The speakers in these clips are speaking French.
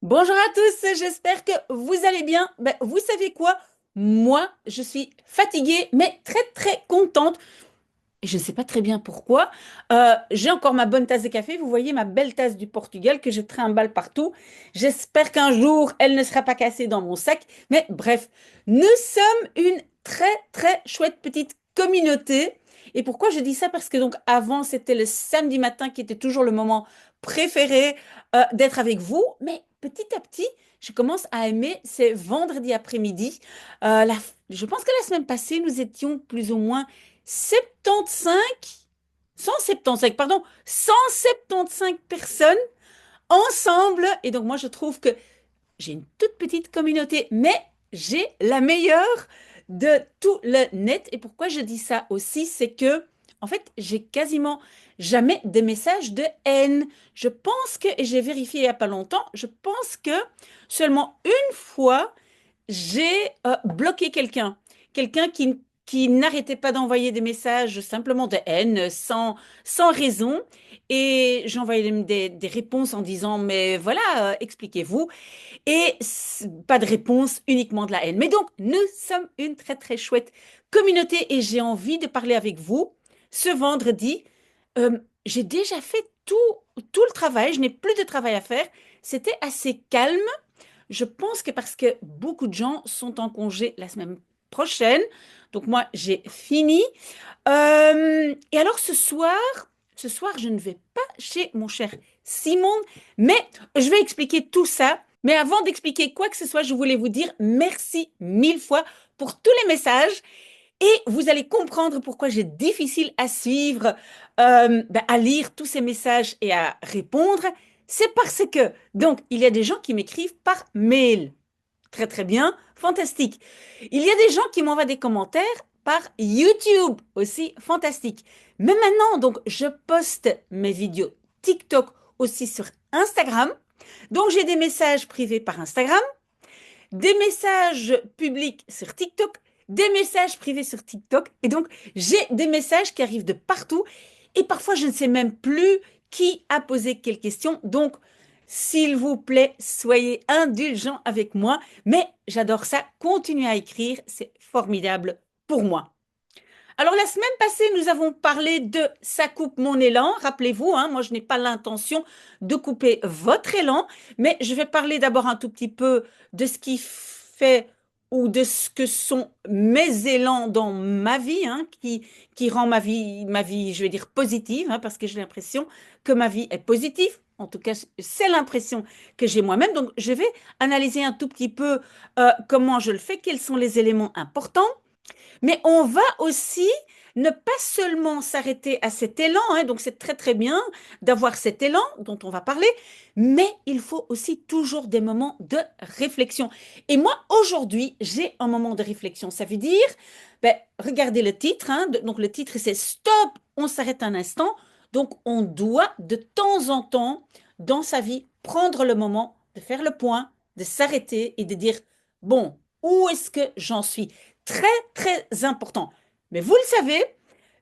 Bonjour à tous, j'espère que vous allez bien. Vous savez quoi? Moi, je suis fatiguée, mais très très contente. Et je ne sais pas très bien pourquoi. J'ai encore ma bonne tasse de café. Vous voyez ma belle tasse du Portugal que je trimballe partout. J'espère qu'un jour, elle ne sera pas cassée dans mon sac. Mais bref, nous sommes une très très chouette petite communauté. Et pourquoi je dis ça? Parce que donc avant, c'était le samedi matin qui était toujours le moment préféré d'être avec vous. Mais petit à petit, je commence à aimer ces vendredis après-midi. Je pense que la semaine passée, nous étions plus ou moins 75, 175, pardon, 175 personnes ensemble. Et donc, moi, je trouve que j'ai une toute petite communauté, mais j'ai la meilleure de tout le net. Et pourquoi je dis ça aussi, c'est que, en fait, j'ai quasiment jamais de messages de haine. Je pense que, et j'ai vérifié il n'y a pas longtemps, je pense que seulement une fois, j'ai bloqué quelqu'un qui n'arrêtait pas d'envoyer des messages simplement de haine, sans raison. Et j'envoyais des réponses en disant, mais voilà, expliquez-vous. Et pas de réponse, uniquement de la haine. Mais donc, nous sommes une très, très chouette communauté et j'ai envie de parler avec vous ce vendredi. J'ai déjà fait tout le travail, je n'ai plus de travail à faire. C'était assez calme. Je pense que parce que beaucoup de gens sont en congé la semaine prochaine. Donc moi, j'ai fini. Et alors ce soir, je ne vais pas chez mon cher Simon, mais je vais expliquer tout ça. Mais avant d'expliquer quoi que ce soit, je voulais vous dire merci mille fois pour tous les messages. Et vous allez comprendre pourquoi j'ai difficile à suivre, à lire tous ces messages et à répondre. C'est parce que, donc, il y a des gens qui m'écrivent par mail. Très, très bien, fantastique. Il y a des gens qui m'envoient des commentaires par YouTube aussi, fantastique. Mais maintenant, donc, je poste mes vidéos TikTok aussi sur Instagram. Donc, j'ai des messages privés par Instagram, des messages publics sur TikTok, des messages privés sur TikTok. Et donc, j'ai des messages qui arrivent de partout. Et parfois, je ne sais même plus qui a posé quelle question. Donc, s'il vous plaît, soyez indulgents avec moi. Mais j'adore ça. Continuez à écrire. C'est formidable pour moi. Alors, la semaine passée, nous avons parlé de Ça coupe mon élan. Rappelez-vous, hein, moi, je n'ai pas l'intention de couper votre élan, mais je vais parler d'abord un tout petit peu de ce qui fait ou de ce que sont mes élans dans ma vie, hein, qui rend ma vie, je vais dire, positive, hein, parce que j'ai l'impression que ma vie est positive. En tout cas, c'est l'impression que j'ai moi-même. Donc, je vais analyser un tout petit peu comment je le fais, quels sont les éléments importants. Mais on va aussi ne pas seulement s'arrêter à cet élan, hein, donc c'est très très bien d'avoir cet élan dont on va parler, mais il faut aussi toujours des moments de réflexion. Et moi, aujourd'hui, j'ai un moment de réflexion. Ça veut dire, regardez le titre, hein, donc le titre c'est Stop, on s'arrête un instant. Donc on doit de temps en temps dans sa vie prendre le moment de faire le point, de s'arrêter et de dire, bon, où est-ce que j'en suis? Très, très important. Mais vous le savez,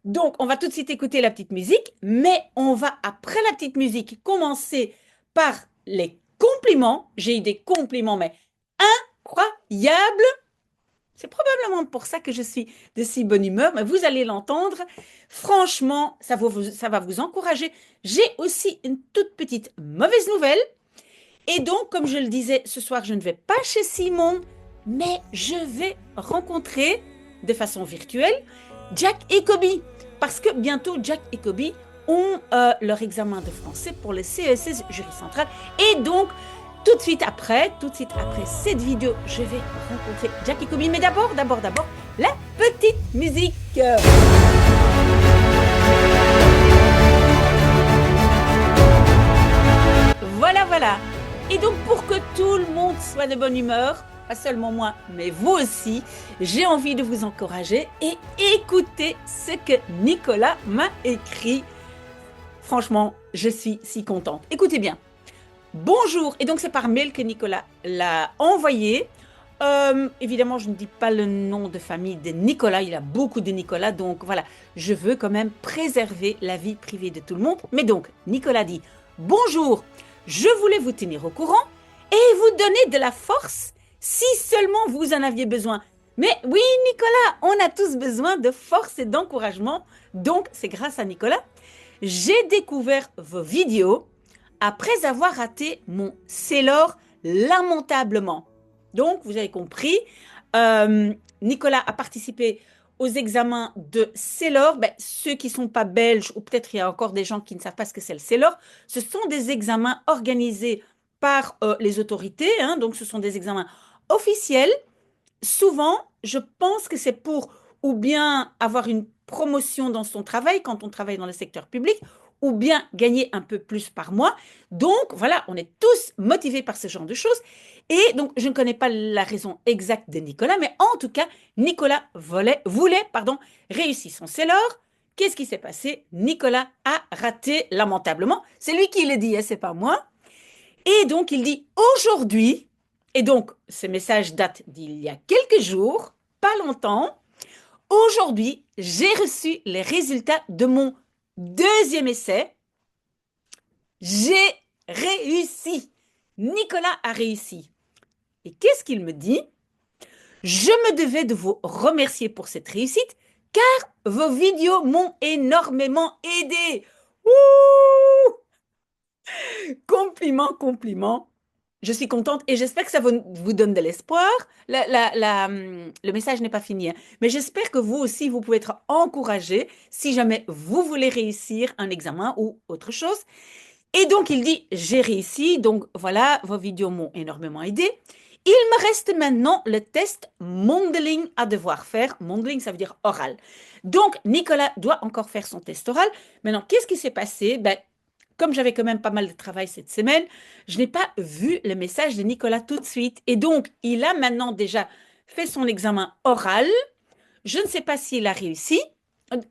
donc on va tout de suite écouter la petite musique, mais on va, après la petite musique, commencer par les compliments. J'ai eu des compliments, mais incroyables. C'est probablement pour ça que je suis de si bonne humeur, mais vous allez l'entendre. Franchement, ça va vous encourager. J'ai aussi une toute petite mauvaise nouvelle. Et donc, comme je le disais, ce soir, je ne vais pas chez Simon, mais je vais rencontrer de façon virtuelle Jack et Kobe. Parce que bientôt, Jack et Kobe ont leur examen de français pour le CESS Jury Central. Et donc, tout de suite après cette vidéo, je vais rencontrer Jack et Kobe. Mais d'abord, la petite musique. Voilà, voilà. Et donc, pour que tout le monde soit de bonne humeur, pas seulement moi, mais vous aussi, j'ai envie de vous encourager et écouter ce que Nicolas m'a écrit. Franchement, je suis si contente. Écoutez bien. Bonjour. Et donc, c'est par mail que Nicolas l'a envoyé. Évidemment, je ne dis pas le nom de famille de Nicolas. Il a beaucoup de Nicolas. Donc, voilà, je veux quand même préserver la vie privée de tout le monde. Mais donc, Nicolas dit, bonjour. Je voulais vous tenir au courant et donner de la force si seulement vous en aviez besoin. Mais oui, Nicolas, on a tous besoin de force et d'encouragement. Donc, c'est grâce à Nicolas. J'ai découvert vos vidéos après avoir raté mon Sailor lamentablement. Donc, vous avez compris, Nicolas a participé aux examens de Sailor. Ben, ceux qui ne sont pas belges, ou peut-être il y a encore des gens qui ne savent pas ce que c'est le Sailor, ce sont des examens organisés par les autorités, hein, donc ce sont des examens officiels. Souvent, je pense que c'est pour ou bien avoir une promotion dans son travail quand on travaille dans le secteur public, ou bien gagner un peu plus par mois. Donc, voilà, on est tous motivés par ce genre de choses. Et donc, je ne connais pas la raison exacte de Nicolas, mais en tout cas, Nicolas voulait réussir son Sailor. Qu'est-ce qui s'est passé? Nicolas a raté lamentablement. C'est lui qui le dit, hein, c'est pas moi. Et donc, il dit aujourd'hui, et donc ce message date d'il y a quelques jours, pas longtemps, aujourd'hui, j'ai reçu les résultats de mon deuxième essai. J'ai réussi. Nicolas a réussi. Et qu'est-ce qu'il me dit? Je me devais de vous remercier pour cette réussite, car vos vidéos m'ont énormément aidé. Ouh! Compliment, compliment. Je suis contente et j'espère que ça vous donne de l'espoir. Le message n'est pas fini, hein. Mais j'espère que vous aussi, vous pouvez être encouragé si jamais vous voulez réussir un examen ou autre chose. Et donc, il dit, j'ai réussi. Donc, voilà, vos vidéos m'ont énormément aidé. Il me reste maintenant le test Mondeling à devoir faire. Mondeling, ça veut dire oral. Donc, Nicolas doit encore faire son test oral. Maintenant, qu'est-ce qui s'est passé? Ben, comme j'avais quand même pas mal de travail cette semaine, je n'ai pas vu le message de Nicolas tout de suite. Et donc, il a maintenant déjà fait son examen oral. Je ne sais pas s'il a réussi.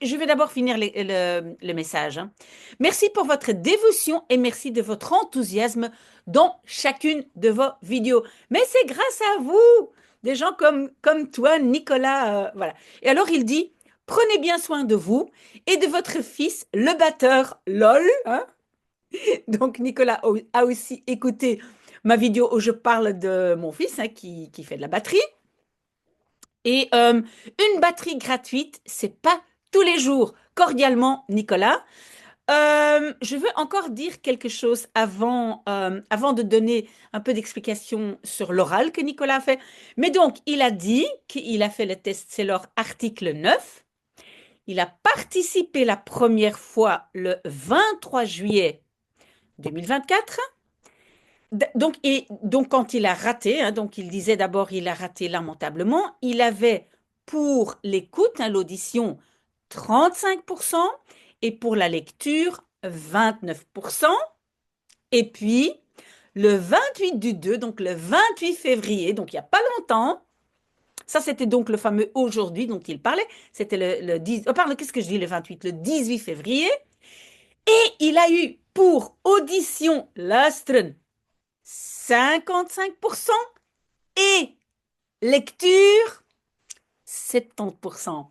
Je vais d'abord finir le message, hein. Merci pour votre dévotion et merci de votre enthousiasme dans chacune de vos vidéos. Mais c'est grâce à vous, des gens comme toi, Nicolas. Voilà. Et alors, il dit, prenez bien soin de vous et de votre fils, le batteur LOL, hein. Donc, Nicolas a aussi écouté ma vidéo où je parle de mon fils, hein, qui fait de la batterie. Et une batterie gratuite, c'est pas tous les jours. Cordialement, Nicolas. Je veux encore dire quelque chose avant de donner un peu d'explication sur l'oral que Nicolas a fait. Mais donc, il a dit qu'il a fait le test, c'est leur article 9. Il a participé la première fois le 23 juillet 2024. Donc, quand il a raté, hein, donc il disait d'abord il a raté lamentablement, il avait pour l'écoute, hein, l'audition, 35% et pour la lecture, 29%. Et puis, le 28 du 2, donc le 28 février, donc il n'y a pas longtemps, ça c'était donc le fameux aujourd'hui dont il parlait, c'était le 10, oh pardon, qu'est-ce que je dis le 28? Le 18 février. Et il a eu pour audition Lustren 55% et lecture 70%.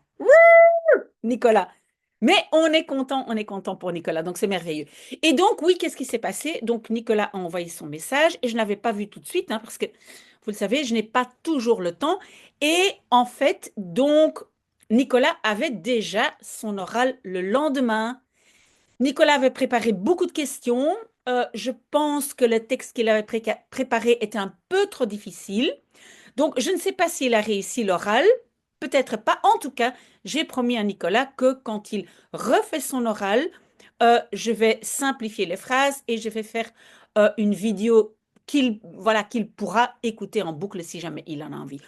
Nicolas. Mais on est content pour Nicolas, donc c'est merveilleux. Et donc, oui, qu'est-ce qui s'est passé? Donc, Nicolas a envoyé son message et je ne l'avais pas vu tout de suite, hein, parce que, vous le savez, je n'ai pas toujours le temps. Et en fait, donc, Nicolas avait déjà son oral le lendemain. Nicolas avait préparé beaucoup de questions. Je pense que le texte qu'il avait préparé était un peu trop difficile. Donc, je ne sais pas s'il a réussi l'oral. Peut-être pas. En tout cas, j'ai promis à Nicolas que quand il refait son oral, je vais simplifier les phrases et je vais faire une vidéo qu'il pourra écouter en boucle si jamais il en a envie.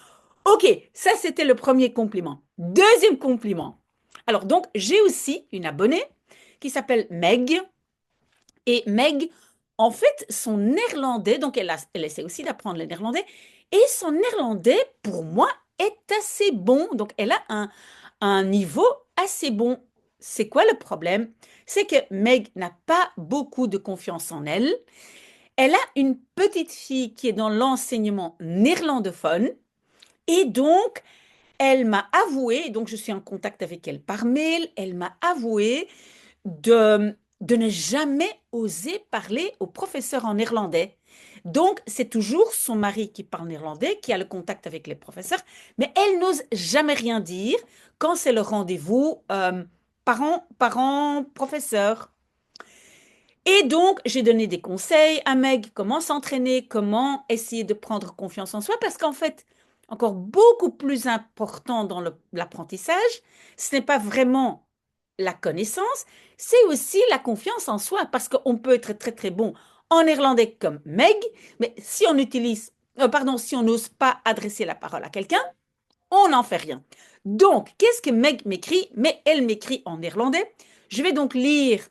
Ok, ça c'était le premier compliment. Deuxième compliment. Alors donc, j'ai aussi une abonnée qui s'appelle Meg. Et Meg, en fait, son néerlandais, donc elle essaie aussi d'apprendre le néerlandais, et son néerlandais, pour moi, est assez bon. Donc, elle a un niveau assez bon. C'est quoi le problème? C'est que Meg n'a pas beaucoup de confiance en elle. Elle a une petite fille qui est dans l'enseignement néerlandophone, et donc, elle m'a avoué, donc je suis en contact avec elle par mail, elle m'a avoué de ne jamais oser parler au professeur en néerlandais. Donc, c'est toujours son mari qui parle néerlandais, qui a le contact avec les professeurs, mais elle n'ose jamais rien dire quand c'est le rendez-vous parents-professeurs. Et donc, j'ai donné des conseils à Meg, comment s'entraîner, comment essayer de prendre confiance en soi, parce qu'en fait, encore beaucoup plus important dans l'apprentissage, ce n'est pas vraiment la connaissance, c'est aussi la confiance en soi, parce qu'on peut être très très bon en néerlandais comme Meg, mais si on utilise, pardon, si on n'ose pas adresser la parole à quelqu'un, on n'en fait rien. Donc, qu'est-ce que Meg m'écrit? Mais elle m'écrit en néerlandais. Je vais donc lire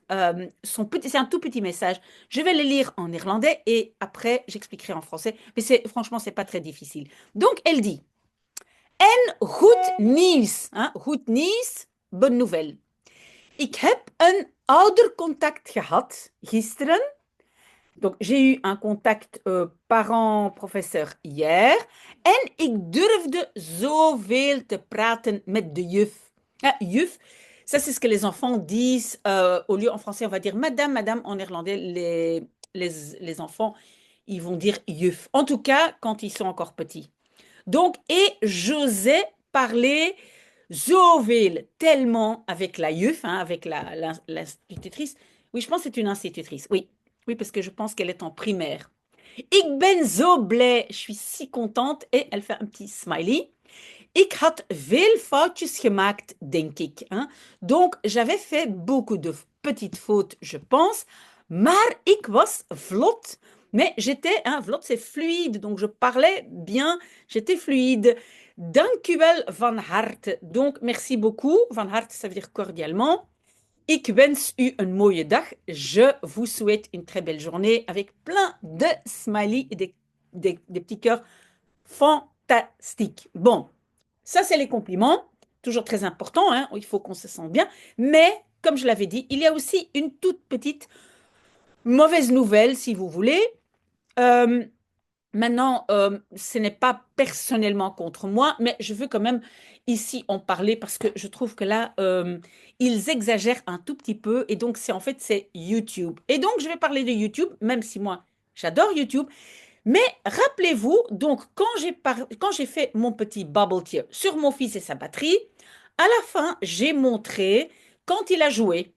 son petit, c'est un tout petit message. Je vais le lire en néerlandais et après j'expliquerai en français. Mais franchement, c'est pas très difficile. Donc, elle dit, goed nieuws, hein, goed nieuws, bonne nouvelle. Ik heb een oudercontact gehad gisteren. Donc, j'ai eu un contact parent-professeur hier en ik durfde zoveel te praten met de juf. Ah, juf, ça c'est ce que les enfants disent. Au lieu en français, on va dire madame, madame. En néerlandais, les enfants, ils vont dire juf. En tout cas, quand ils sont encore petits. Donc, et j'osais parler zoveel, tellement avec la juf, hein, avec l'institutrice. Oui, je pense que c'est une institutrice, oui. Oui, parce que je pense qu'elle est en primaire. Ik ben zo blij. Je suis si contente. Et elle fait un petit smiley. Ik had veel foutjes gemaakt, denk ik. Hein. Donc, j'avais fait beaucoup de petites fautes, je pense. Maar ik was vlot. Mais j'étais, hein, vlot, c'est fluide. Donc, je parlais bien. J'étais fluide. Dank u wel van harte. Donc, merci beaucoup. Van harte, ça veut dire cordialement. Ik wens u een mooie dag. Je vous souhaite une très belle journée avec plein de smileys et des petits cœurs fantastiques. Bon, ça c'est les compliments, toujours très important, hein, il faut qu'on se sente bien. Mais, comme je l'avais dit, il y a aussi une toute petite mauvaise nouvelle, si vous voulez. Euh, Maintenant, ce n'est pas personnellement contre moi, mais je veux quand même ici en parler parce que je trouve que là, ils exagèrent un tout petit peu et donc c'est en fait c'est YouTube. Et donc je vais parler de YouTube, même si moi j'adore YouTube. Mais rappelez-vous, donc quand j'ai fait mon petit bubble tier sur mon fils et sa batterie, à la fin j'ai montré quand il a joué.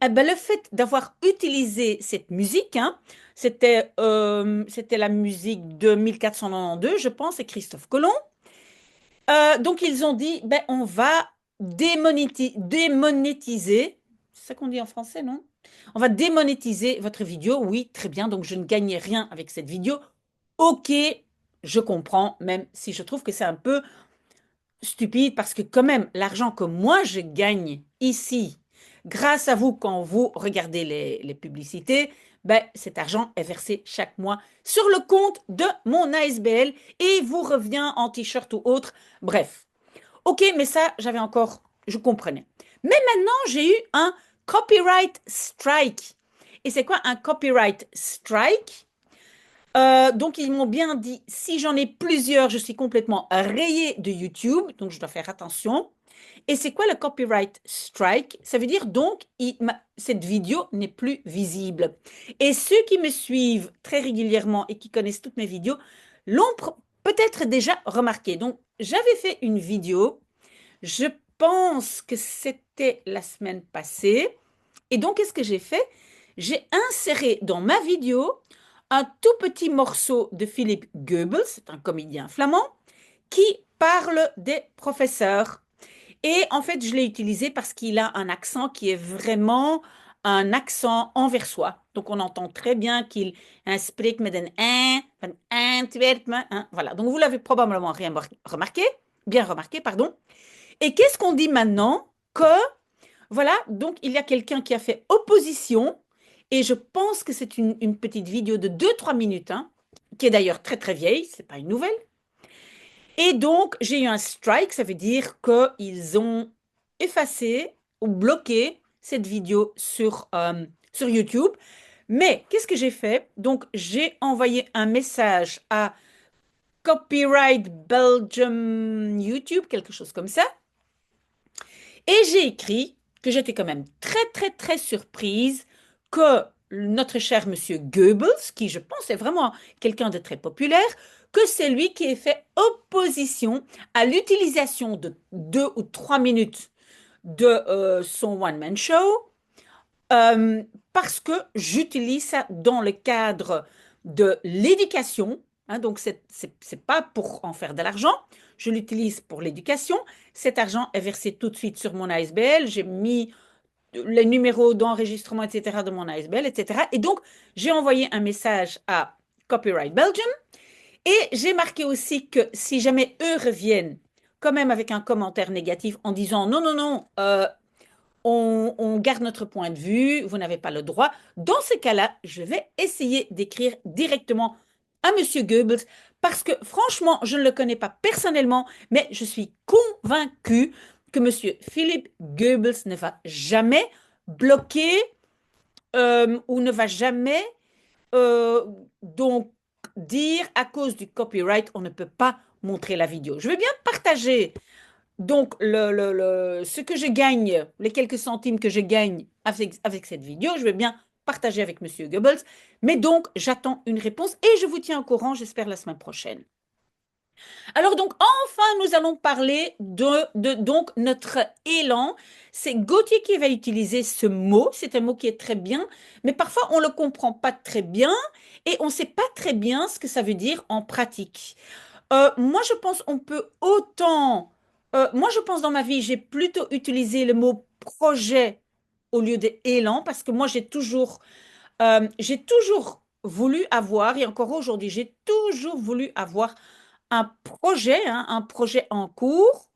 Eh ben, le fait d'avoir utilisé cette musique, hein, c'était la musique de 1492, je pense, et Christophe Colomb. Donc, ils ont dit, ben, on va démonétiser. C'est ça qu'on dit en français, non? On va démonétiser votre vidéo. Oui, très bien. Donc, je ne gagnais rien avec cette vidéo. Ok, je comprends, même si je trouve que c'est un peu stupide parce que quand même, l'argent que moi je gagne ici, grâce à vous quand vous regardez les publicités, ben, cet argent est versé chaque mois sur le compte de mon ASBL et vous revient en t-shirt ou autre. Bref. Ok, mais ça, j'avais encore, je comprenais. Mais maintenant, j'ai eu un copyright strike. Et c'est quoi un copyright strike? Donc, ils m'ont bien dit, si j'en ai plusieurs, je suis complètement rayée de YouTube, donc je dois faire attention. Et c'est quoi le copyright strike? Ça veut dire donc, cette vidéo n'est plus visible. Et ceux qui me suivent très régulièrement et qui connaissent toutes mes vidéos l'ont peut-être déjà remarqué. Donc, j'avais fait une vidéo, je pense que c'était la semaine passée. Et donc, qu'est-ce que j'ai fait? J'ai inséré dans ma vidéo un tout petit morceau de Philippe Goebbels, c'est un comédien flamand, qui parle des professeurs. Et en fait, je l'ai utilisé parce qu'il a un accent qui est vraiment un accent anversois. Donc, on entend très bien qu'il spreekt met een, van Antwerpen. Hein, voilà. Donc, vous l'avez probablement remarqué, bien remarqué, pardon. Et qu'est-ce qu'on dit maintenant? Que voilà, donc il y a quelqu'un qui a fait opposition, et je pense que c'est une petite vidéo de 2-3 minutes, hein, qui est d'ailleurs très très vieille, c'est pas une nouvelle. Et donc j'ai eu un strike, ça veut dire qu'ils ont effacé ou bloqué cette vidéo sur YouTube. Mais qu'est-ce que j'ai fait? Donc j'ai envoyé un message à Copyright Belgium YouTube, quelque chose comme ça. Et j'ai écrit que j'étais quand même très, très, très surprise que notre cher monsieur Goebbels, qui je pense est vraiment quelqu'un de très populaire, que c'est lui qui ait fait opposition à l'utilisation de 2 ou 3 minutes de son one-man show euh, parce que j'utilise ça dans le cadre de l'éducation. Hein, donc, c'est pas pour en faire de l'argent. Je l'utilise pour l'éducation. Cet argent est versé tout de suite sur mon ASBL. J'ai mis les numéros d'enregistrement, etc., de mon ASBL, etc. Et donc, j'ai envoyé un message à Copyright Belgium et j'ai marqué aussi que si jamais eux reviennent quand même avec un commentaire négatif en disant non, non, non, on garde notre point de vue, vous n'avez pas le droit. Dans ce cas-là, je vais essayer d'écrire directement à Monsieur Goebbels parce que franchement, je ne le connais pas personnellement, mais je suis convaincue que Monsieur Philippe Goebbels ne va jamais bloquer ou ne va jamais euh, donc dire à cause du copyright, on ne peut pas montrer la vidéo. Je veux bien partager donc, ce que je gagne, les quelques centimes que je gagne avec cette vidéo, je vais bien partager avec Monsieur Goebbels. Mais donc, j'attends une réponse et je vous tiens au courant, j'espère, la semaine prochaine. Alors donc, enfin, nous allons parler de donc notre élan. C'est Gauthier qui va utiliser ce mot. C'est un mot qui est très bien, mais parfois on ne le comprend pas très bien et on ne sait pas très bien ce que ça veut dire en pratique. Moi, je pense on peut autant. Moi, je pense dans ma vie, j'ai plutôt utilisé le mot projet au lieu de élan parce que moi, j'ai toujours voulu avoir, et encore aujourd'hui, j'ai toujours voulu avoir un projet, hein, un projet en cours,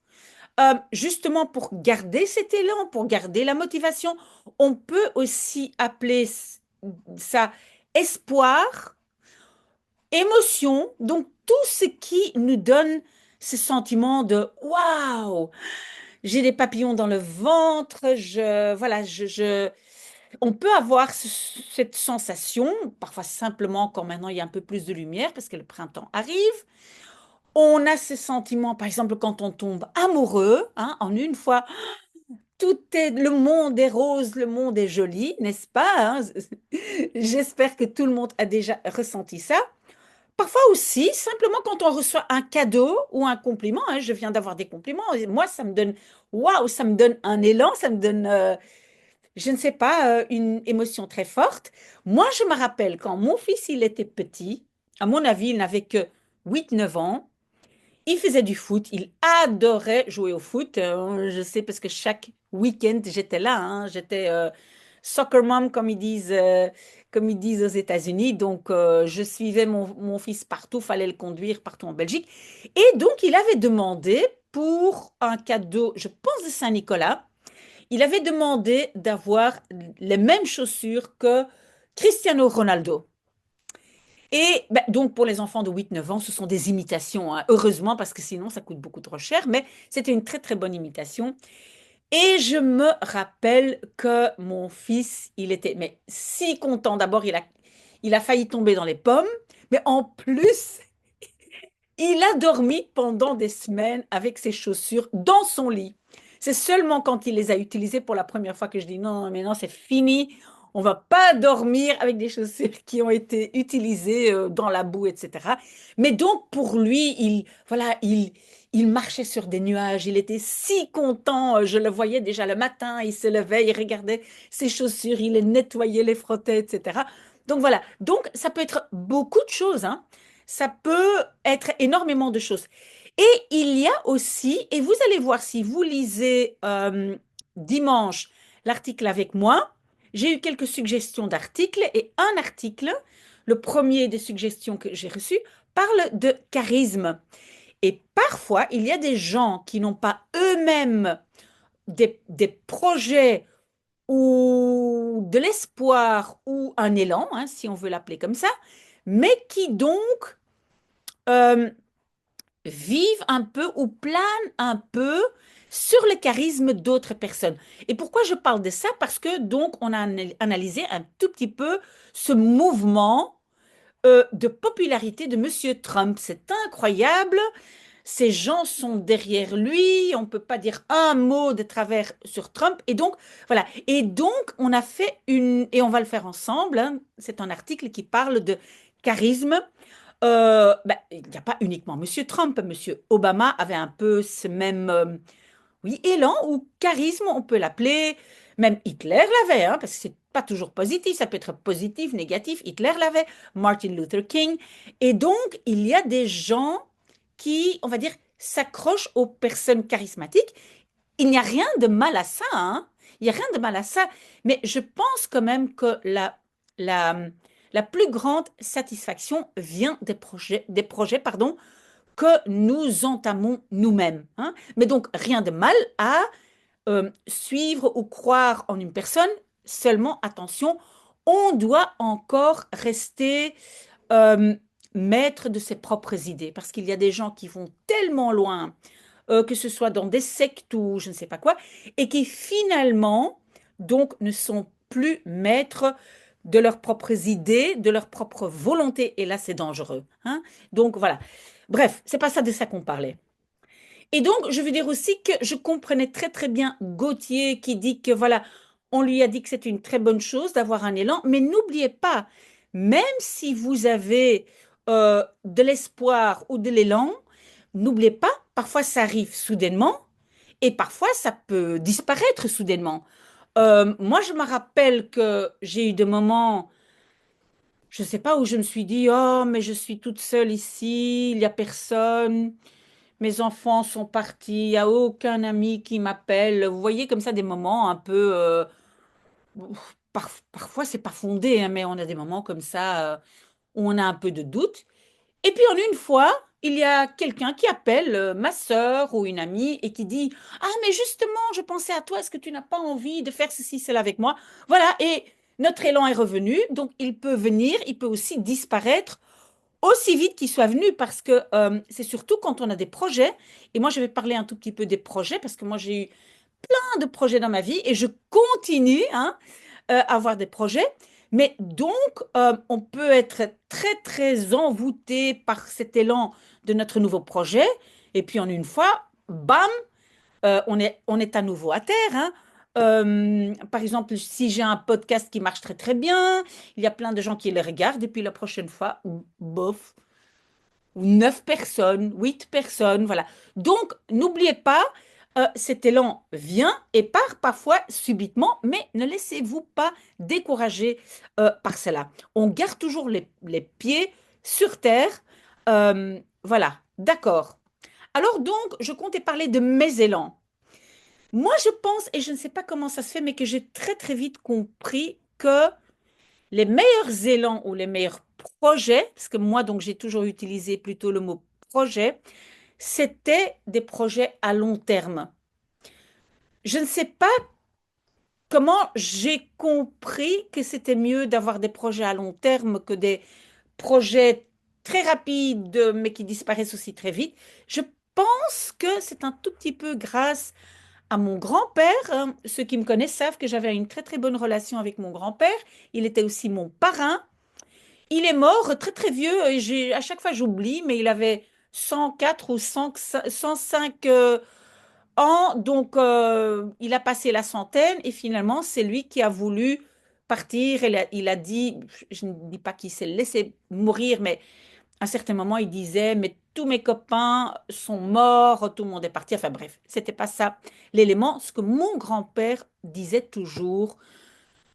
justement pour garder cet élan, pour garder la motivation. On peut aussi appeler ça espoir, émotion, donc tout ce qui nous donne ce sentiment de waouh, j'ai des papillons dans le ventre, voilà, on peut avoir cette sensation, parfois simplement quand maintenant il y a un peu plus de lumière parce que le printemps arrive. On a ce sentiment, par exemple, quand on tombe amoureux, hein, en une fois, le monde est rose, le monde est joli, n'est-ce pas, hein? J'espère que tout le monde a déjà ressenti ça. Parfois aussi, simplement quand on reçoit un cadeau ou un compliment, hein, je viens d'avoir des compliments, et moi ça me donne, waouh, ça me donne un élan, ça me donne, je ne sais pas, une émotion très forte. Moi, je me rappelle quand mon fils, il était petit, à mon avis, il n'avait que 8, 9 ans, il faisait du foot, il adorait jouer au foot. Je sais parce que chaque week-end, j'étais là, hein, j'étais soccer mom, comme ils disent aux États-Unis. Donc, je suivais mon fils partout, fallait le conduire partout en Belgique. Et donc, il avait demandé pour un cadeau, je pense de Saint-Nicolas, il avait demandé d'avoir les mêmes chaussures que Cristiano Ronaldo. Et ben, donc, pour les enfants de 8, 9 ans, ce sont des imitations, hein. Heureusement, parce que sinon, ça coûte beaucoup trop cher. Mais c'était une très, très bonne imitation. Et je me rappelle que mon fils, il était mais, si content. D'abord, il a failli tomber dans les pommes. Mais en plus, il a dormi pendant des semaines avec ses chaussures dans son lit. C'est seulement quand il les a utilisées pour la première fois que je dis non, non, mais non, c'est fini. On va pas dormir avec des chaussures qui ont été utilisées dans la boue, etc. Mais donc pour lui, voilà, il marchait sur des nuages. Il était si content. Je le voyais déjà le matin. Il se levait, il regardait ses chaussures, il les nettoyait, les frottait, etc. Donc voilà. Donc ça peut être beaucoup de choses, hein. Ça peut être énormément de choses. Et il y a aussi, et vous allez voir si vous lisez dimanche l'article avec moi, j'ai eu quelques suggestions d'articles et un article, le premier des suggestions que j'ai reçues, parle de charisme. Et parfois, il y a des gens qui n'ont pas eux-mêmes des projets ou de l'espoir ou un élan, hein, si on veut l'appeler comme ça, mais qui donc euh, vivent un peu ou planent un peu sur le charisme d'autres personnes. Et pourquoi je parle de ça? Parce que donc on a analysé un tout petit peu ce mouvement de popularité de Monsieur Trump. C'est incroyable. ces gens sont derrière lui, on ne peut pas dire un mot de travers sur Trump. Et donc, voilà. Et donc, on a fait et on va le faire ensemble, hein, c'est un article qui parle de charisme. Ben, il n'y a pas uniquement Monsieur Trump, Monsieur Obama avait un peu ce même oui, élan ou charisme, on peut l'appeler. Même Hitler l'avait, hein, parce que c'est pas toujours positif, ça peut être positif, négatif. Hitler l'avait, Martin Luther King. Et donc, il y a des gens qui, on va dire, s'accrochent aux personnes charismatiques. Il n'y a rien de mal à ça, hein. Il n'y a rien de mal à ça. Mais je pense quand même que la, la plus grande satisfaction vient des projets, pardon, que nous entamons nous-mêmes, hein. Mais donc, rien de mal à suivre ou croire en une personne. Seulement, attention, on doit encore rester euh, maître de ses propres idées, parce qu'il y a des gens qui vont tellement loin, que ce soit dans des sectes ou je ne sais pas quoi, et qui finalement, donc, ne sont plus maîtres de leurs propres idées, de leur propre volonté, et là, c'est dangereux, hein. Donc, voilà. Bref, c'est pas ça de ça qu'on parlait. Et donc, je veux dire aussi que je comprenais très très bien Gauthier qui dit que voilà, on lui a dit que c'est une très bonne chose d'avoir un élan, mais n'oubliez pas, même si vous avez de l'espoir ou de l'élan, n'oubliez pas, parfois ça arrive soudainement et parfois ça peut disparaître soudainement. Moi, je me rappelle que j'ai eu des moments, je ne sais pas, où je me suis dit, oh, mais je suis toute seule ici, il n'y a personne. Mes enfants sont partis, il n'y a aucun ami qui m'appelle. Vous voyez comme ça des moments un peu... parfois, c'est pas fondé, hein, mais on a des moments comme ça où on a un peu de doute. Et puis en une fois, il y a quelqu'un qui appelle ma sœur ou une amie et qui dit, ah, mais justement, je pensais à toi, est-ce que tu n'as pas envie de faire ceci, cela avec moi? Voilà, et notre élan est revenu, donc il peut venir, il peut aussi disparaître aussi vite qu'il soit venu parce que c'est surtout quand on a des projets. Et moi, je vais parler un tout petit peu des projets parce que moi, j'ai eu plein de projets dans ma vie et je continue hein, à avoir des projets. Mais donc, on peut être très, très envoûté par cet élan de notre nouveau projet. Et puis, en une fois, bam, on est à nouveau à terre, hein. Par exemple, si j'ai un podcast qui marche très très bien, il y a plein de gens qui le regardent, et puis la prochaine fois, bof, ou 9 personnes, 8 personnes, voilà. Donc, n'oubliez pas, cet élan vient et part parfois subitement, mais ne laissez-vous pas décourager par cela. On garde toujours les pieds sur terre. Voilà, d'accord. Alors donc, je comptais parler de mes élans. Moi, je pense, et je ne sais pas comment ça se fait, mais que j'ai très très vite compris que les meilleurs élans ou les meilleurs projets, parce que moi, donc, j'ai toujours utilisé plutôt le mot projet, c'était des projets à long terme. Je ne sais pas comment j'ai compris que c'était mieux d'avoir des projets à long terme que des projets très rapides, mais qui disparaissent aussi très vite. Je pense que c'est un tout petit peu grâce à mon grand-père. Hein. Ceux qui me connaissent savent que j'avais une très très bonne relation avec mon grand-père. Il était aussi mon parrain. Il est mort très très vieux et à chaque fois j'oublie, mais il avait 104 ou 105 ans, donc il a passé la centaine et finalement c'est lui qui a voulu partir. Il a dit, je ne dis pas qu'il s'est laissé mourir, mais à un certain moment il disait, mais tous mes copains sont morts, tout le monde est parti. Enfin bref, c'était pas ça l'élément. Ce que mon grand-père disait toujours,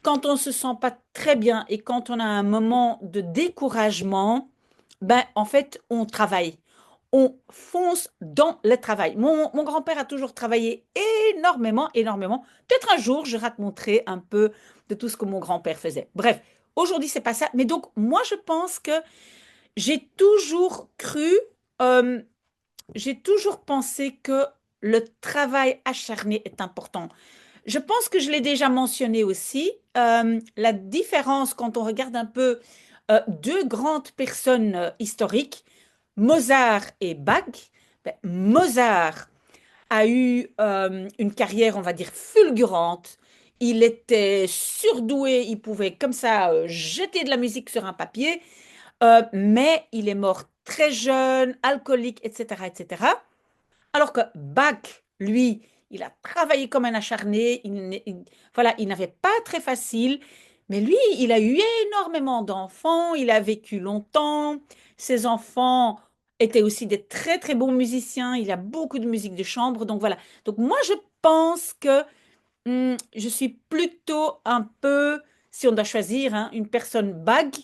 quand on se sent pas très bien et quand on a un moment de découragement, ben en fait, on travaille. On fonce dans le travail. Mon grand-père a toujours travaillé énormément, énormément. Peut-être un jour, je raconterai un peu de tout ce que mon grand-père faisait. Bref, aujourd'hui, c'est pas ça. Mais donc, moi, je pense que j'ai toujours cru, euh, j'ai toujours pensé que le travail acharné est important. Je pense que je l'ai déjà mentionné aussi. La différence quand on regarde un peu deux grandes personnes historiques, Mozart et Bach. Ben, Mozart a eu une carrière, on va dire, fulgurante. Il était surdoué, il pouvait comme ça jeter de la musique sur un papier, mais il est mort très jeune, alcoolique, etc., etc. Alors que Bach, lui, il a travaillé comme un acharné, voilà, il n'avait pas très facile, mais lui, il a eu énormément d'enfants, il a vécu longtemps, ses enfants étaient aussi des très très bons musiciens, il a beaucoup de musique de chambre, donc voilà. Donc moi, je pense que je suis plutôt un peu, si on doit choisir, hein, une personne Bach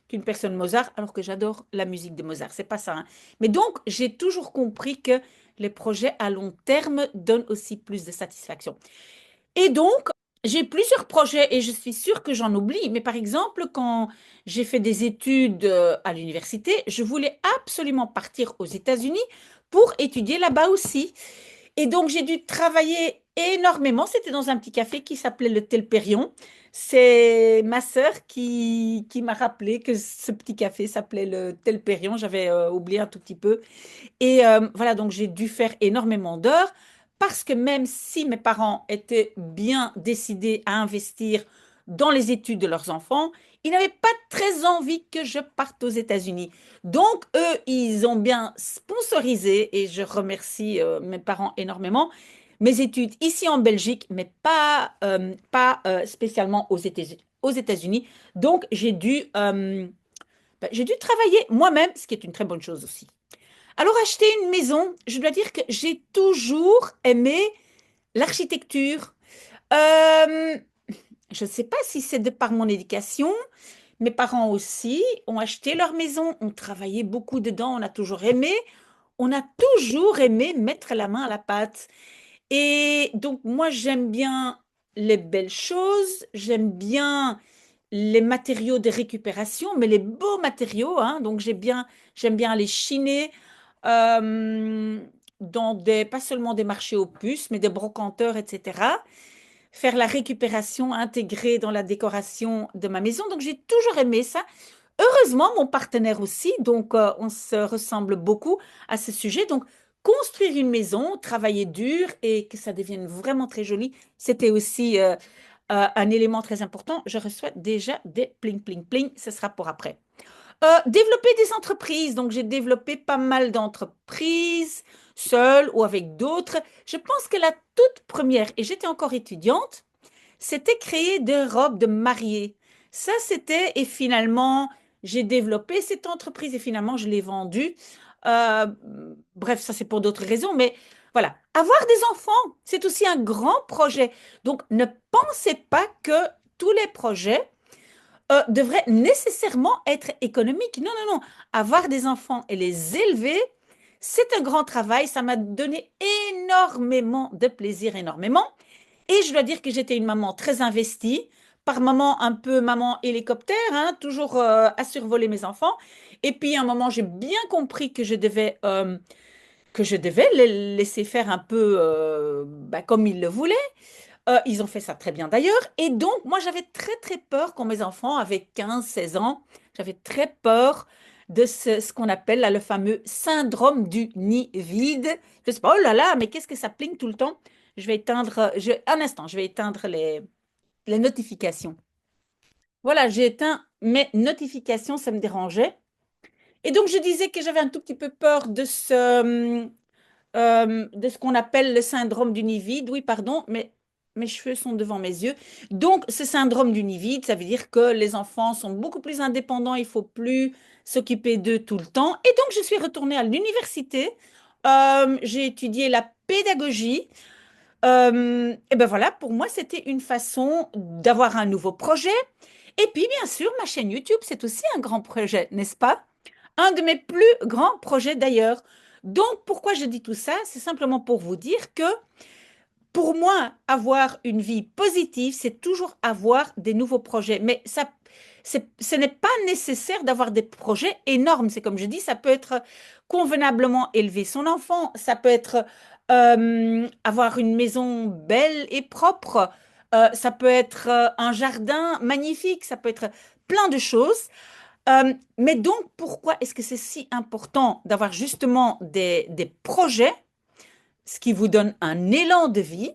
qu'une personne Mozart, alors que j'adore la musique de Mozart. C'est pas ça, hein. Mais donc, j'ai toujours compris que les projets à long terme donnent aussi plus de satisfaction. Et donc, j'ai plusieurs projets et je suis sûre que j'en oublie. Mais par exemple, quand j'ai fait des études à l'université, je voulais absolument partir aux États-Unis pour étudier là-bas aussi. Et donc, j'ai dû travailler énormément. C'était dans un petit café qui s'appelait le Telperion. C'est ma sœur qui m'a rappelé que ce petit café s'appelait le Telperion. J'avais oublié un tout petit peu. Et voilà, donc j'ai dû faire énormément d'heures parce que même si mes parents étaient bien décidés à investir dans les études de leurs enfants, ils n'avaient pas très envie que je parte aux États-Unis. Donc, eux, ils ont bien sponsorisé, et je remercie mes parents énormément, mes études ici en Belgique, mais pas spécialement aux États-Unis. Donc, j'ai dû travailler moi-même, ce qui est une très bonne chose aussi. Alors, acheter une maison, je dois dire que j'ai toujours aimé l'architecture. Euh, je ne sais pas si c'est de par mon éducation. Mes parents aussi ont acheté leur maison, ont travaillé beaucoup dedans, on a toujours aimé. On a toujours aimé mettre la main à la pâte. Et donc, moi, j'aime bien les belles choses, j'aime bien les matériaux de récupération, mais les beaux matériaux, hein. Donc, j'aime bien aller chiner euh, dans pas seulement des marchés aux puces, mais des brocanteurs, etc. Faire la récupération intégrée dans la décoration de ma maison. Donc, j'ai toujours aimé ça. Heureusement, mon partenaire aussi, donc on se ressemble beaucoup à ce sujet. Donc, construire une maison, travailler dur et que ça devienne vraiment très joli, c'était aussi un élément très important. Je reçois déjà des pling, pling, pling. Ce sera pour après. Développer des entreprises. Donc, j'ai développé pas mal d'entreprises, seule ou avec d'autres. Je pense que la toute première, et j'étais encore étudiante, c'était créer des robes de mariée. Ça, c'était, et finalement, j'ai développé cette entreprise et finalement, je l'ai vendue. Euh, Bref, ça, c'est pour d'autres raisons, mais voilà. Avoir des enfants, c'est aussi un grand projet. Donc, ne pensez pas que tous les projets devraient nécessairement être économiques. Non, non, non. Avoir des enfants et les élever, c'est un grand travail. Ça m'a donné énormément de plaisir, énormément. Et je dois dire que j'étais une maman très investie, par moments un peu maman hélicoptère, hein, toujours à survoler mes enfants. Et puis à un moment, j'ai bien compris que je devais les laisser faire un peu bah, comme ils le voulaient. Ils ont fait ça très bien d'ailleurs. Et donc, moi, j'avais très, très peur quand mes enfants avaient 15, 16 ans. J'avais très peur de ce qu'on appelle là, le fameux syndrome du nid vide. Je sais pas, oh là là, mais qu'est-ce que ça pling tout le temps? Je vais éteindre, un instant, je vais éteindre les notifications. Voilà, j'ai éteint mes notifications, ça me dérangeait. Et donc, je disais que j'avais un tout petit peu peur de ce qu'on appelle le syndrome du nid vide. Oui, pardon, mais mes cheveux sont devant mes yeux. Donc, ce syndrome du nid vide, ça veut dire que les enfants sont beaucoup plus indépendants, il faut plus s'occuper d'eux tout le temps. Et donc, je suis retournée à l'université. J'ai étudié la pédagogie. Et ben voilà, pour moi, c'était une façon d'avoir un nouveau projet. Et puis, bien sûr, ma chaîne YouTube, c'est aussi un grand projet, n'est-ce pas? Un de mes plus grands projets d'ailleurs. Donc, pourquoi je dis tout ça? C'est simplement pour vous dire que pour moi, avoir une vie positive, c'est toujours avoir des nouveaux projets. Mais ça, ce n'est pas nécessaire d'avoir des projets énormes. C'est comme je dis, ça peut être convenablement élever son enfant, ça peut être avoir une maison belle et propre, ça peut être un jardin magnifique, ça peut être plein de choses. Mais donc, pourquoi est-ce que c'est si important d'avoir justement des projets, ce qui vous donne un élan de vie?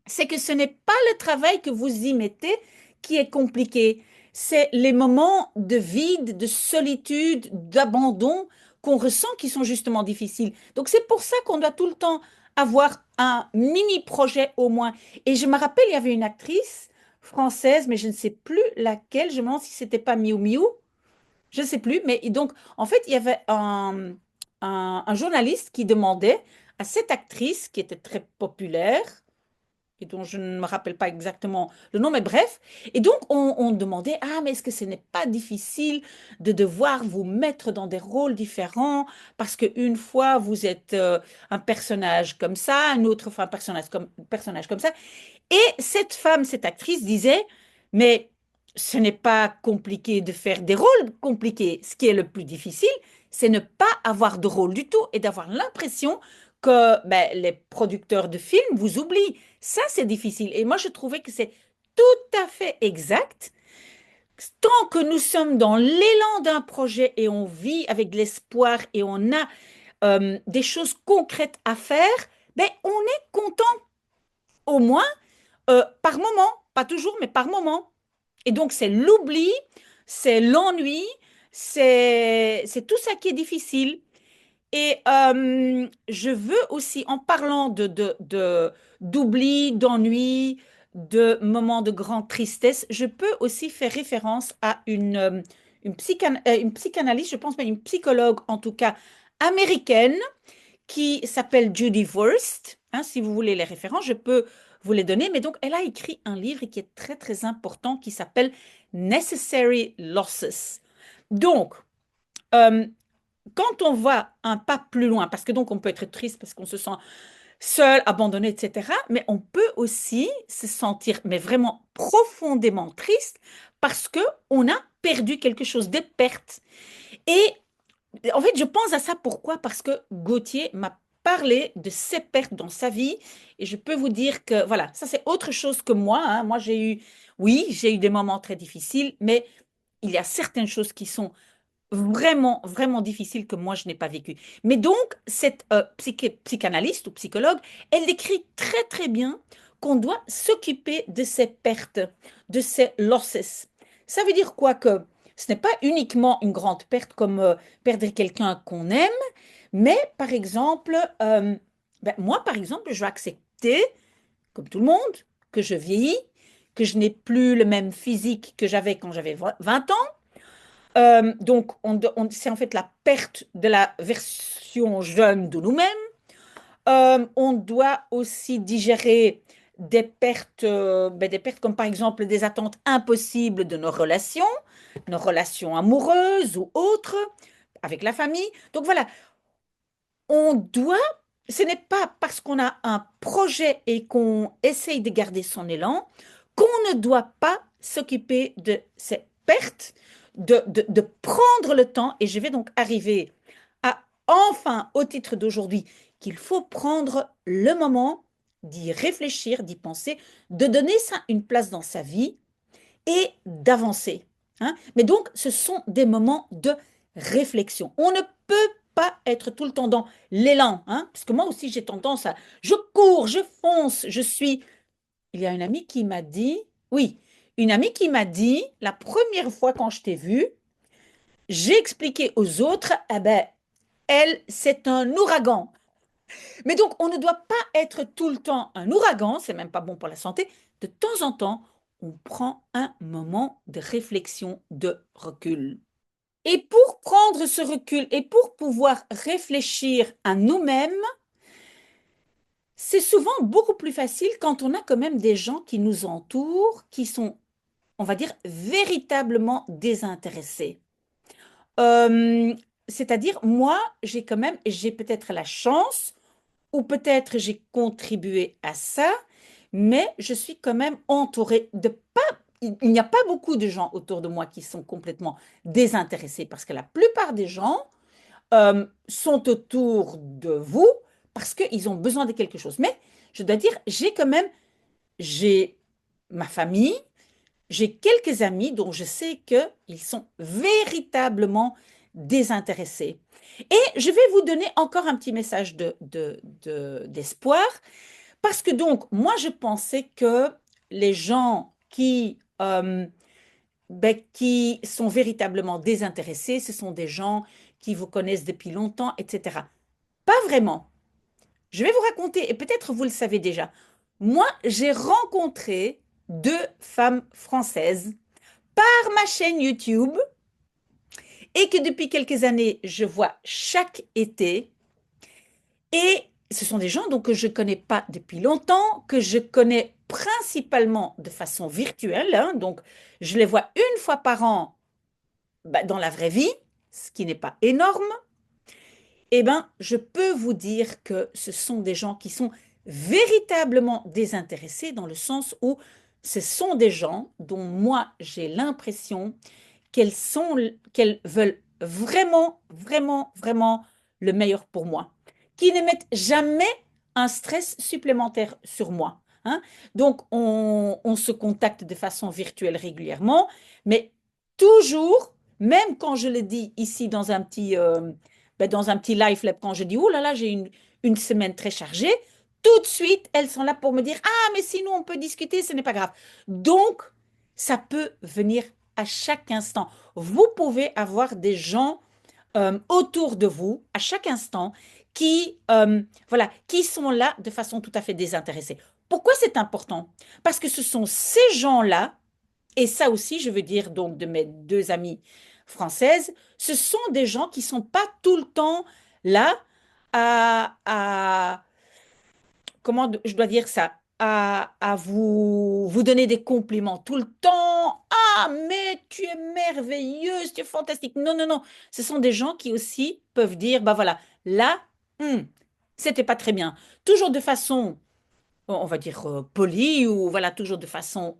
C'est que ce n'est pas le travail que vous y mettez qui est compliqué. C'est les moments de vide, de solitude, d'abandon qu'on ressent qui sont justement difficiles. Donc c'est pour ça qu'on doit tout le temps avoir un mini-projet au moins. Et je me rappelle, il y avait une actrice française, mais je ne sais plus laquelle, je me demande si c'était pas Miu Miu, je ne sais plus, mais donc en fait, il y avait un journaliste qui demandait à cette actrice qui était très populaire, et dont je ne me rappelle pas exactement le nom, mais bref. Et donc, on demandait, ah, mais est-ce que ce n'est pas difficile de devoir vous mettre dans des rôles différents parce qu'une fois, vous êtes un personnage comme ça, une autre fois, un personnage comme ça. Et cette femme, cette actrice disait, mais ce n'est pas compliqué de faire des rôles compliqués. Ce qui est le plus difficile, c'est ne pas avoir de rôle du tout et d'avoir l'impression que ben, les producteurs de films vous oublient. Ça, c'est difficile. Et moi, je trouvais que c'est tout à fait exact. Tant que nous sommes dans l'élan d'un projet et on vit avec de l'espoir et on a des choses concrètes à faire, ben, on est content au moins par moment, pas toujours, mais par moment. Et donc, c'est l'oubli, c'est l'ennui, c'est tout ça qui est difficile. Et je veux aussi, en parlant d'oubli, d'ennui, de moments de grande tristesse, je peux aussi faire référence à une psychanalyste, je pense, mais une psychologue en tout cas américaine, qui s'appelle Judy Wurst. Hein, si vous voulez les références, je peux vous les donner. Mais donc, elle a écrit un livre qui est très, très important qui s'appelle Necessary Losses. Donc, euh, quand on va un pas plus loin, parce que donc on peut être triste parce qu'on se sent seul, abandonné, etc., mais on peut aussi se sentir, mais vraiment profondément triste parce que on a perdu quelque chose, des pertes. Et en fait, je pense à ça pourquoi? Parce que Gauthier m'a parlé de ses pertes dans sa vie et je peux vous dire que voilà, ça c'est autre chose que moi, hein. Moi, oui, j'ai eu des moments très difficiles, mais il y a certaines choses qui sont vraiment, vraiment difficiles que moi je n'ai pas vécues. Mais donc, cette psychanalyste ou psychologue, elle décrit très, très bien qu'on doit s'occuper de ces pertes, de ces losses. Ça veut dire quoi? Que ce n'est pas uniquement une grande perte comme perdre quelqu'un qu'on aime, mais par exemple, ben, moi, par exemple, je vais accepter, comme tout le monde, que je vieillis, que je n'ai plus le même physique que j'avais quand j'avais 20 ans. Donc, c'est en fait la perte de la version jeune de nous-mêmes. On doit aussi digérer des pertes comme par exemple des attentes impossibles de nos relations amoureuses ou autres, avec la famille. Donc voilà, on doit, ce n'est pas parce qu'on a un projet et qu'on essaye de garder son élan qu'on ne doit pas s'occuper de ces pertes, de prendre le temps. Et je vais donc arriver à enfin, au titre d'aujourd'hui, qu'il faut prendre le moment d'y réfléchir, d'y penser, de donner ça une place dans sa vie et d'avancer. Hein. Mais donc, ce sont des moments de réflexion. On ne peut pas être tout le temps dans l'élan, hein, parce que moi aussi j'ai tendance à, je cours, je fonce, je suis. Il y a une amie qui m'a dit, oui, une amie qui m'a dit, la première fois quand je t'ai vue, j'ai expliqué aux autres, eh ben, elle, c'est un ouragan. Mais donc, on ne doit pas être tout le temps un ouragan, c'est même pas bon pour la santé. De temps en temps, on prend un moment de réflexion, de recul. Et pour prendre ce recul et pour pouvoir réfléchir à nous-mêmes, c'est souvent beaucoup plus facile quand on a quand même des gens qui nous entourent, qui sont, on va dire, véritablement désintéressés. Euh, C'est-à-dire, moi, j'ai peut-être la chance ou peut-être j'ai contribué à ça, mais je suis quand même entourée de pas. Il n'y a pas beaucoup de gens autour de moi qui sont complètement désintéressés parce que la plupart des gens sont autour de vous parce qu'ils ont besoin de quelque chose. Mais je dois dire, j'ai ma famille, j'ai quelques amis dont je sais qu'ils sont véritablement désintéressés. Et je vais vous donner encore un petit message d'espoir, parce que donc, moi, je pensais que les gens qui sont véritablement désintéressés, ce sont des gens qui vous connaissent depuis longtemps, etc. Pas vraiment. Je vais vous raconter, et peut-être vous le savez déjà. Moi, j'ai rencontré deux femmes françaises par ma chaîne YouTube et que depuis quelques années, je vois chaque été. Et ce sont des gens donc, que je ne connais pas depuis longtemps, que je connais principalement de façon virtuelle, hein. Donc, je les vois une fois par an bah, dans la vraie vie, ce qui n'est pas énorme. Eh bien, je peux vous dire que ce sont des gens qui sont véritablement désintéressés dans le sens où ce sont des gens dont moi, j'ai l'impression qu'elles veulent vraiment, vraiment, vraiment le meilleur pour moi, qui ne mettent jamais un stress supplémentaire sur moi, hein. Donc, on se contacte de façon virtuelle régulièrement, mais toujours, même quand je le dis ici dans un petit live lab, quand je dis, oh là là, j'ai une semaine très chargée, tout de suite, elles sont là pour me dire, ah, mais sinon on peut discuter, ce n'est pas grave. Donc, ça peut venir à chaque instant. Vous pouvez avoir des gens autour de vous à chaque instant voilà, qui sont là de façon tout à fait désintéressée. Pourquoi c'est important? Parce que ce sont ces gens-là, et ça aussi, je veux dire donc de mes deux amies françaises, ce sont des gens qui sont pas tout le temps là à comment je dois dire ça, à vous donner des compliments tout le temps. Ah, mais tu es merveilleuse, tu es fantastique. Non, non, non. Ce sont des gens qui aussi peuvent dire, bah voilà, là, c'était pas très bien. Toujours de façon, on va dire, polie ou voilà, toujours de façon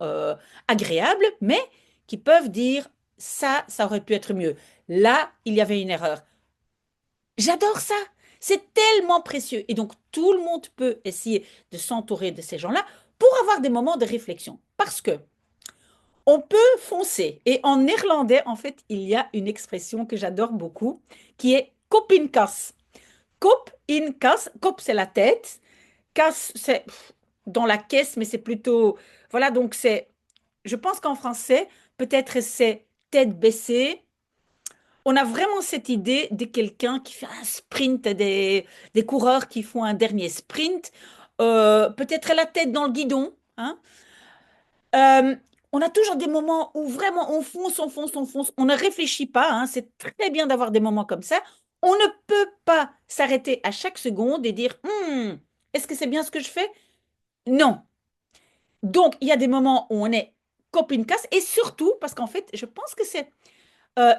agréable, mais qui peuvent dire, ça aurait pu être mieux. Là, il y avait une erreur. J'adore ça. C'est tellement précieux. Et donc, tout le monde peut essayer de s'entourer de ces gens-là pour avoir des moments de réflexion. Parce que on peut foncer. Et en néerlandais, en fait, il y a une expression que j'adore beaucoup qui est kop in kas. Kop in kas. Kop, c'est la tête. Kas, c'est dans la caisse, mais c'est plutôt. Voilà, donc c'est. Je pense qu'en français, peut-être c'est tête baissée. On a vraiment cette idée de quelqu'un qui fait un sprint, des coureurs qui font un dernier sprint, peut-être la tête dans le guidon, hein. Euh, on a toujours des moments où vraiment on fonce, on fonce, on fonce, on ne réfléchit pas, hein. C'est très bien d'avoir des moments comme ça. On ne peut pas s'arrêter à chaque seconde et dire, est-ce que c'est bien ce que je fais? Non. Donc, il y a des moments où on est copine casse et surtout, parce qu'en fait, je pense que c'est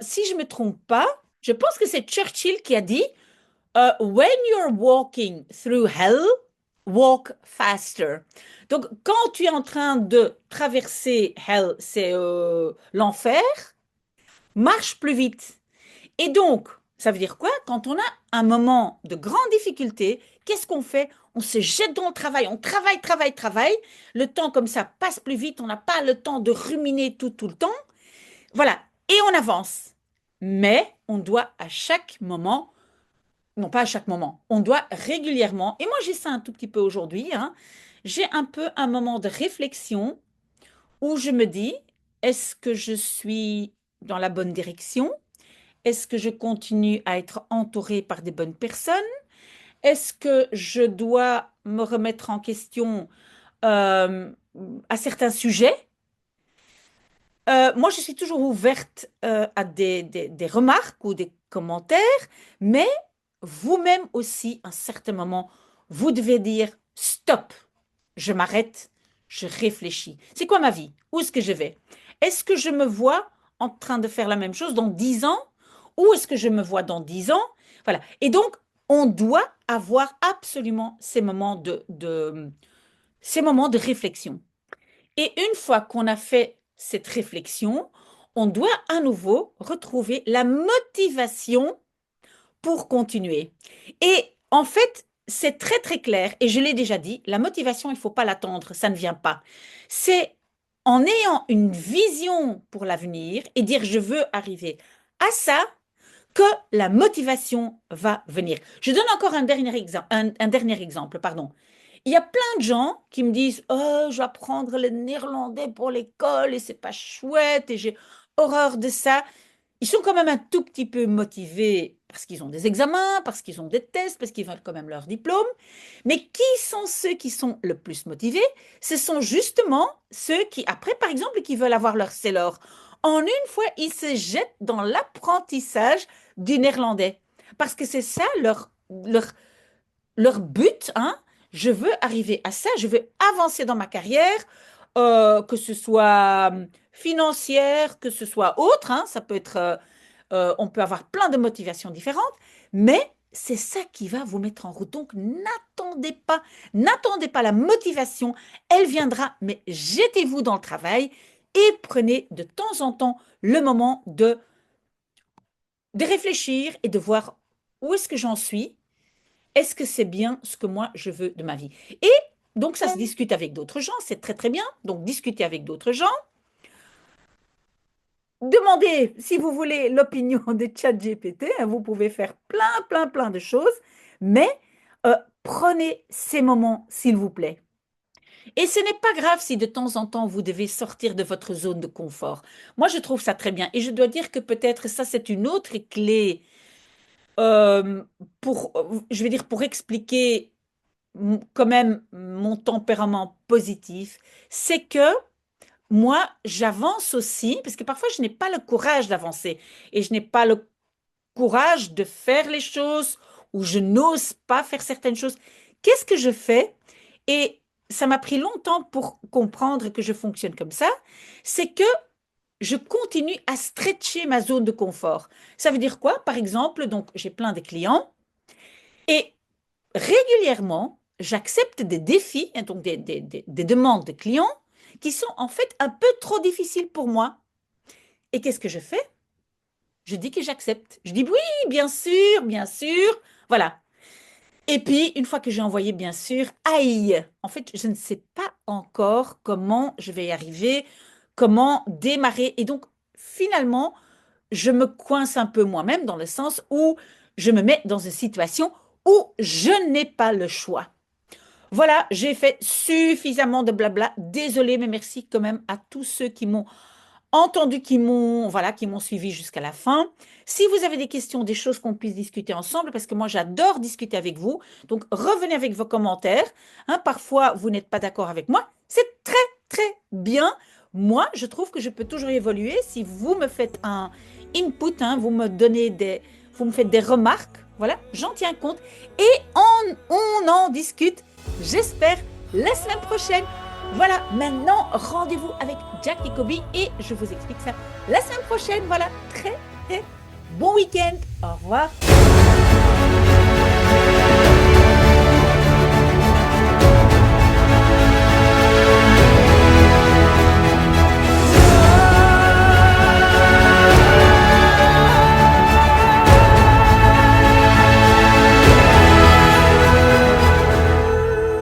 si je me trompe pas, je pense que c'est Churchill qui a dit When you're walking through hell, walk faster. Donc, quand tu es en train de traverser hell, c'est l'enfer, marche plus vite. Et donc, ça veut dire quoi? Quand on a un moment de grande difficulté, qu'est-ce qu'on fait? On se jette dans le travail, on travaille, travaille, travaille. Le temps comme ça passe plus vite, on n'a pas le temps de ruminer tout le temps. Voilà, et on avance. Mais on doit à chaque moment, non pas à chaque moment, on doit régulièrement, et moi j'ai ça un tout petit peu aujourd'hui, hein, j'ai un peu un moment de réflexion où je me dis, est-ce que je suis dans la bonne direction? Est-ce que je continue à être entourée par des bonnes personnes? Est-ce que je dois me remettre en question euh, à certains sujets? Moi, je suis toujours ouverte à des remarques ou des commentaires, mais vous-même aussi, à un certain moment, vous devez dire stop, je m'arrête, je réfléchis. C'est quoi ma vie? Où est-ce que je vais? Est-ce que je me vois en train de faire la même chose dans 10 ans? Ou est-ce que je me vois dans 10 ans? Voilà. Et donc, on doit avoir absolument ces moments de réflexion. Et une fois qu'on a fait cette réflexion, on doit à nouveau retrouver la motivation pour continuer. Et en fait, c'est très très clair, et je l'ai déjà dit, la motivation, il ne faut pas l'attendre, ça ne vient pas. C'est en ayant une vision pour l'avenir et dire je veux arriver à ça que la motivation va venir. Je donne encore un dernier exemple, pardon. Il y a plein de gens qui me disent oh, je vais apprendre le néerlandais pour l'école et c'est pas chouette et j'ai horreur de ça. Ils sont quand même un tout petit peu motivés parce qu'ils ont des examens, parce qu'ils ont des tests, parce qu'ils veulent quand même leur diplôme. Mais qui sont ceux qui sont le plus motivés? Ce sont justement ceux qui, après, par exemple, qui veulent avoir leur CELOR. En une fois, ils se jettent dans l'apprentissage du néerlandais. Parce que c'est ça leur but, hein. Je veux arriver à ça, je veux avancer dans ma carrière, que ce soit financière, que ce soit autre, hein. Ça peut être, on peut avoir plein de motivations différentes, mais c'est ça qui va vous mettre en route. Donc n'attendez pas la motivation, elle viendra, mais jetez-vous dans le travail et prenez de temps en temps le moment de réfléchir et de voir où est-ce que j'en suis. Est-ce que c'est bien ce que moi je veux de ma vie? Et donc ça se discute avec d'autres gens, c'est très très bien. Donc discutez avec d'autres gens. Demandez, si vous voulez, l'opinion de ChatGPT, hein, vous pouvez faire plein de choses, mais prenez ces moments, s'il vous plaît. Et ce n'est pas grave si de temps en temps vous devez sortir de votre zone de confort. Moi, je trouve ça très bien. Et je dois dire que peut-être ça, c'est une autre clé euh, je vais dire, pour expliquer quand même mon tempérament positif. C'est que moi, j'avance aussi, parce que parfois, je n'ai pas le courage d'avancer et je n'ai pas le courage de faire les choses ou je n'ose pas faire certaines choses. Qu'est-ce que je fais? Et ça m'a pris longtemps pour comprendre que je fonctionne comme ça. C'est que je continue à stretcher ma zone de confort. Ça veut dire quoi? Par exemple, donc j'ai plein de clients et régulièrement, j'accepte des défis, hein, donc des demandes de clients qui sont en fait un peu trop difficiles pour moi. Et qu'est-ce que je fais? Je dis que j'accepte. Je dis oui, bien sûr, voilà. Et puis, une fois que j'ai envoyé, bien sûr, aïe, en fait, je ne sais pas encore comment je vais y arriver, comment démarrer. Et donc, finalement, je me coince un peu moi-même dans le sens où je me mets dans une situation où je n'ai pas le choix. Voilà, j'ai fait suffisamment de blabla. Désolée, mais merci quand même à tous ceux qui m'ont entendu, qui m'ont suivi jusqu'à la fin. Si vous avez des questions, des choses qu'on puisse discuter ensemble, parce que moi j'adore discuter avec vous, donc revenez avec vos commentaires. Hein, parfois, vous n'êtes pas d'accord avec moi. C'est très bien. Moi, je trouve que je peux toujours évoluer si vous me faites un input, hein, vous me faites des remarques. Voilà, j'en tiens compte et on en discute, j'espère, la semaine prochaine. Voilà, maintenant, rendez-vous avec Jack et Kobe et je vous explique ça la semaine prochaine. Voilà, très bon week-end. Au revoir.